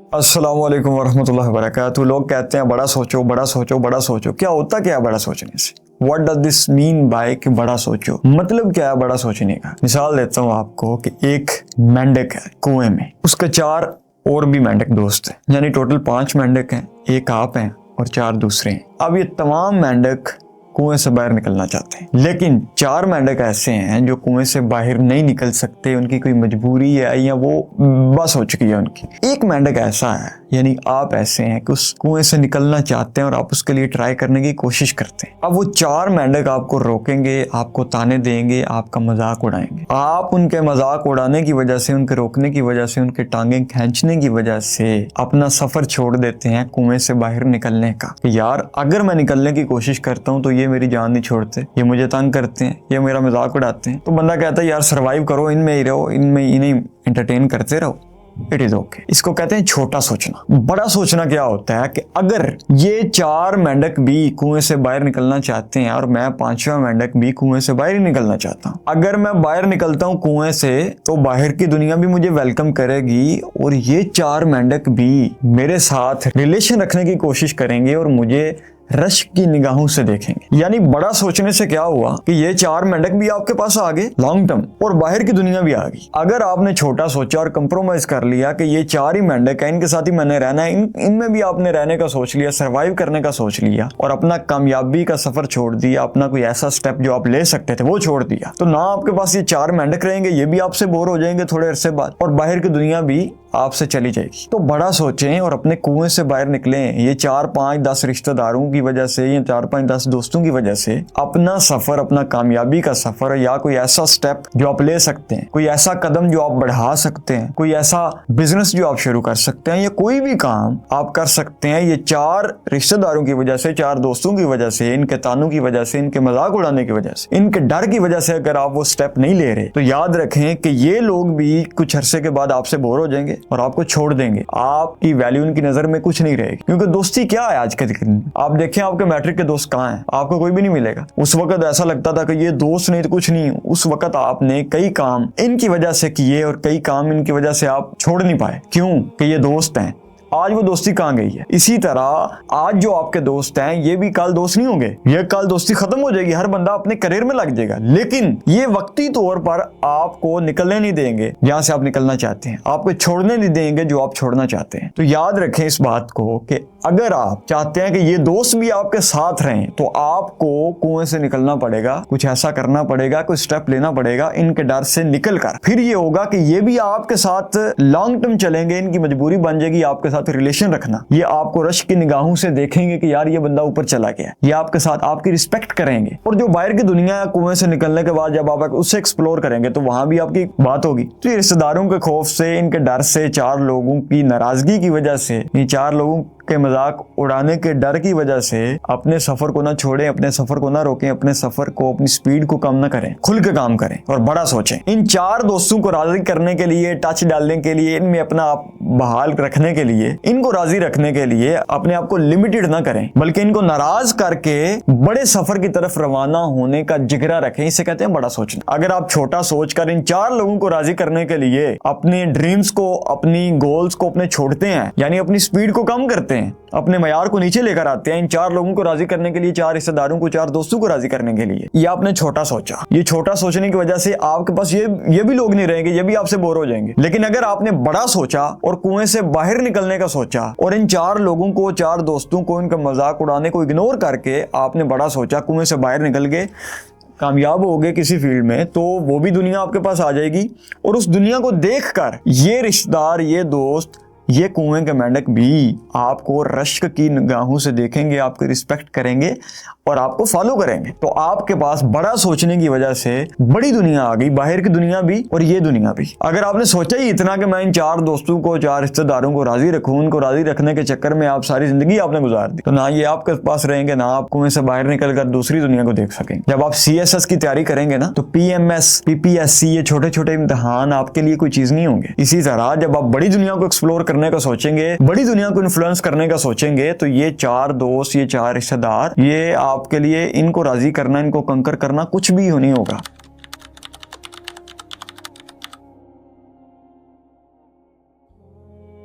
अस्सलाम वालेकुम वरहमतुल्लाहि वबरकातुहू। लोग कहते हैं बड़ा सोचो बड़ा सोचो बड़ा सोचो। क्या होता क्या है बड़ा सोचने से? What does this mean by कि बड़ा सोचो? मतलब क्या है बड़ा सोचने का? मिसाल देता हूँ आपको कि एक मेंढक है कुएं में, उसके 4 और भी मेंढक दोस्त हैं, यानी टोटल 5 मेंढक हैं, एक आप हैं और 4 दूसरे हैं। अब ये तमाम मेंढक कुएं से बाहर निकलना चाहते हैं, लेकिन 4 मेंढक ऐसे हैं जो कुएं से बाहर नहीं निकल सकते। उनकी कोई मजबूरी है या वो बस हो चुकी है उनकी। एक मेंढक ऐसा है, यानी आप ऐसे हैं कि उस कुएं से निकलना चाहते हैं और आप उसके लिए ट्राई करने की कोशिश करते हैं। अब वो 4 मेंढक आपको रोकेंगे, आपको ताने देंगे, आपका मजाक उड़ाएंगे। आप उनके मजाक उड़ाने की वजह से, उनके रोकने की वजह से, उनके टांगे खींचने की वजह से अपना सफर छोड़ देते हैं कुएं से बाहर निकलने का। यार अगर मैं निकलने की कोशिश करता हूँ तो ये मेरी जान नहीं छोड़ते, ये मुझे तंग करते हैं, ये मेरा मजाक उड़ाते हैं। तो बंदा कहता है यार सर्वाइव करो, इनमें ही रहो, इनमें इन्हें एंटरटेन करते रहो, इट इज ओके। इसको कहते हैं छोटा सोचना। बड़ा सोचना क्या होता है कि अगर ये 4 मेंढक भी कुएं से बाहर निकलना चाहते हैं और मैं 5वां मेंढक भी कुएं से बाहर ही निकलना चाहता हूँ, अगर मैं बाहर निकलता हूँ कुएं से तो बाहर की दुनिया भी मुझे वेलकम करेगी और ये 4 मेंढक भी मेरे साथ रिलेशन रखने की कोशिश करेंगे और मुझे रश्क की निगाहों से देखेंगे। यानी बड़ा सोचने से क्या हुआ कि ये 4 मेंढक भी आपके पास आ गए लॉन्ग टर्म और बाहर की दुनिया भी आ गई। अगर आपने छोटा सोचा और कंप्रोमाइज कर लिया कि ये 4 ही मेंढक है, इनके साथ ही मैंने रहना है, इनमें भी आपने रहने का सोच लिया, सर्वाइव करने का सोच लिया और अपना कामयाबी का सफर छोड़ दिया, अपना कोई ऐसा स्टेप जो आप ले सकते थे वो छोड़ दिया, तो ना आपके पास ये 4 मेंढक रहेंगे, ये भी आपसे बोर हो जाएंगे थोड़े अरसे बाद और बाहर की दुनिया भी आपसे चली जाएगी। तो बड़ा सोचें और अपने कुएं से बाहर निकलें। ये 4, 5, 10 रिश्तेदारों की वजह से या 4, 5, 10 दोस्तों की वजह से अपना सफर, अपना कामयाबी का सफर या कोई ऐसा स्टेप जो आप ले सकते हैं, कोई ऐसा कदम जो आप बढ़ा सकते हैं, कोई ऐसा बिजनेस जो आप शुरू कर सकते हैं या कोई भी काम आप कर सकते हैं, ये 4 रिश्तेदारों की वजह से, 4 दोस्तों की वजह से, इनके तानों की वजह से, इनके मजाक उड़ाने की वजह से, इनके डर की वजह से अगर आप वो स्टेप नहीं ले रहे तो याद रखें कि ये लोग भी कुछ अरसे के बाद आपसे बोर हो जाएंगे और आपको छोड़ देंगे। आपकी वैल्यू उनकी नजर में कुछ नहीं रहेगी, क्योंकि दोस्ती क्या है आज के दिन। आप देखें आपके मैट्रिक के दोस्त कहाँ हैं? आपको कोई भी नहीं मिलेगा। उस वक्त ऐसा लगता था कि ये दोस्त नहीं तो कुछ नहीं। उस वक्त आपने कई काम इनकी वजह से किए और कई काम इनकी वजह से आप छोड़ नहीं पाए। क्यों? कि ये दोस्त हैं। आज वो दोस्ती कहाँ गई है? इसी तरह आज जो आपके दोस्त हैं ये भी कल दोस्त नहीं होंगे, ये कल दोस्ती खत्म हो जाएगी, हर बंदा अपने करियर में लग जाएगा, लेकिन ये वक्ती तौर पर आपको निकलने नहीं देंगे जहां से आप निकलना चाहते हैं, आपको छोड़ने नहीं देंगे जो आप छोड़ना चाहते हैं। तो याद रखें इस बात को कि अगर आप चाहते हैं कि ये दोस्त भी आपके साथ रहें तो आपको कुएं से निकलना पड़ेगा, कुछ ऐसा करना पड़ेगा, कुछ स्टेप लेना पड़ेगा इनके डर से निकलकर। फिर ये होगा कि ये भी आपके साथ लॉन्ग टर्म चलेंगे, इनकी मजबूरी बन जाएगी आपके साथ रिलेशन रखना। ये आपको रश्क की निगाहों से देखेंगे कि यार ये बंदा ऊपर चला गया, ये आपके साथ आपकी रिस्पेक्ट करेंगे। और जो बाहर की दुनिया है कुएं से निकलने के बाद जब आप उससे एक्सप्लोर करेंगे तो वहां भी आपकी बात होगी। तो ये रिश्तेदारों के खौफ से, इनके डर से, 4 लोगों की नाराजगी की वजह से, ये 4 लोगों के मजाक उड़ाने के डर की वजह से अपने सफर को ना छोड़ें, अपने सफर को ना रोकें, अपने सफर को, अपनी स्पीड को कम ना करें, खुल के काम करें और बड़ा सोचें। इन 4 दोस्तों को राजी करने के लिए, टच डालने के लिए, इनमें अपना आप बहाल रखने के लिए, इनको राजी रखने के लिए अपने आप को लिमिटेड ना करें, बल्कि इनको नाराज करके बड़े सफर की तरफ रवाना होने का जिगरा रखें। इसे कहते हैं बड़ा सोचना। अगर आप छोटा सोचकर इन 4 लोगों को राजी करने के लिए अपने ड्रीम्स को, अपनी गोल्स को अपने छोड़ते हैं, यानी अपनी स्पीड को कम करते हैं, अपने मयार को नीचे लेकर आते हैं, इन 4 लोगों को राजी करने के लिए, 4 रिश्तेदारों को, 4 दोस्तों को राजी करने के लिए, ये आपने छोटा सोचा। ये छोटा सोचने की वजह से आपके पास ये भी लोग नहीं रहेंगे, ये भी आपसे बोर हो जाएंगे। लेकिन अगर आपने बड़ा सोचा और कुएं से बाहर निकलने का सोचा और इन 4 लोगों को, 4 दोस्तों को, इनका मजाक उड़ाने को इग्नोर करके आपने बड़ा सोचा, कुएं से बाहर निकल गए, कामयाब हो गए किसी फील्ड में, तो वो भी दुनिया आपके पास आ जाएगी और उस दुनिया को देखकर ये रिश्तेदार, ये दोस्त, ये कुएं के मेंढक भी आपको रश्क की निगाहों से देखेंगे, आपकी रिस्पेक्ट करेंगे और आपको फॉलो करेंगे। तो आपके पास बड़ा सोचने की वजह से बड़ी दुनिया आ गई, बाहर की दुनिया भी और ये दुनिया भी। अगर आपने सोचा ही इतना कि मैं इन 4 दोस्तों को, 4 रिश्तेदारों को राजी रखूं, उनको राजी रखने के चक्कर में आप सारी जिंदगी आपने गुजार दी, तो ना ये आपके पास रहेंगे, ना आप कुएं से बाहर निकलकर दूसरी दुनिया को देख सकेंगे। जब आप CSS की तैयारी करेंगे ना तो PMS, PPSC, ये छोटे छोटे इम्तिहान आपके लिए कोई चीज नहीं होंगे। इसी तरह जब आप बड़ी दुनिया को एक्सप्लोर करने का सोचेंगे, बड़ी दुनिया को इन्फ्लुएंस करने का सोचेंगे, तो ये 4 दोस्त, ये 4 रिश्तेदार, ये आपके लिए, इनको राजी करना, इनको कंकर करना कुछ भी नहीं होगा।